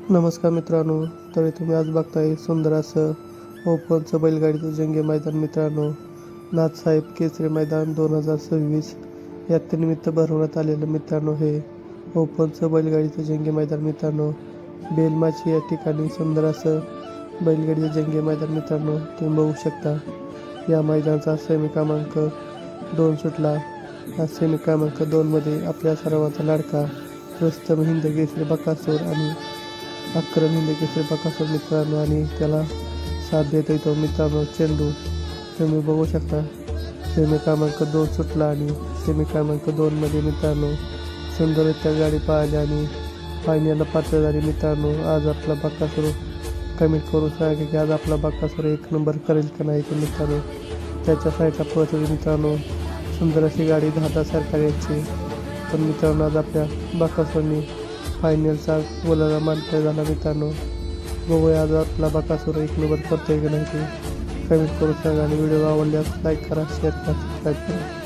नमस्कार मित्रांनो. तर तुम्ही आज बघताय सुंदर असं ओपनचं बैलगाडीचं जंगी मैदान मित्रांनो. नाथसाहेब केसरी मैदान 2026 यात निमित्त भरवण्यात आलेलं मित्रांनो हे ओपनचं बैलगाडीचं जंगी मैदान मित्रांनो. बेलमाची या ठिकाणी सुंदर असं बैलगाडीचं जंगी मैदान मित्रांनो तुम्ही बघू शकता. या मैदानाचा सेमी क्रमांक 2 सुटला. या सेमी क्रमांक 2मध्ये आपल्या सर्वांचा लाडका रुस्तम हिंद केसरी बकासूर आणि अक्रम हिंद केसरी बकासूर मित्रांनो आणि त्याला साथ देत येतो मित्रांनो चेंडू तुम्ही बघू शकता. सेमी क्रमांक 2 सुटला आणि सेमी क्रमांक 2मध्ये मित्रांनो सुंदररित्या गाडी पाहिली आणि फायनलला पात्र झाली मित्रांनो. आज आपला बकासूर कमेंट करून सांगा की आज आपला बकासूर 1 नंबर करेल का नाही ते मित्रांनो. त्याच्या साईडला पळत होती मित्रांनो सुंदर अशी गाडी 10 सरकार यांची. पण मित्रांनो आज आपल्या बकासूरने फायनलचा बोलायला मानकर झाला मित्रांनो. बघूया आज आपला बकासूर 1 नंबर करतोय की नाही ते कमेंट करून सांगा आणि व्हिडिओ आवडल्यास लाईक करा, शेअर करा, सबस्क्राईब करा.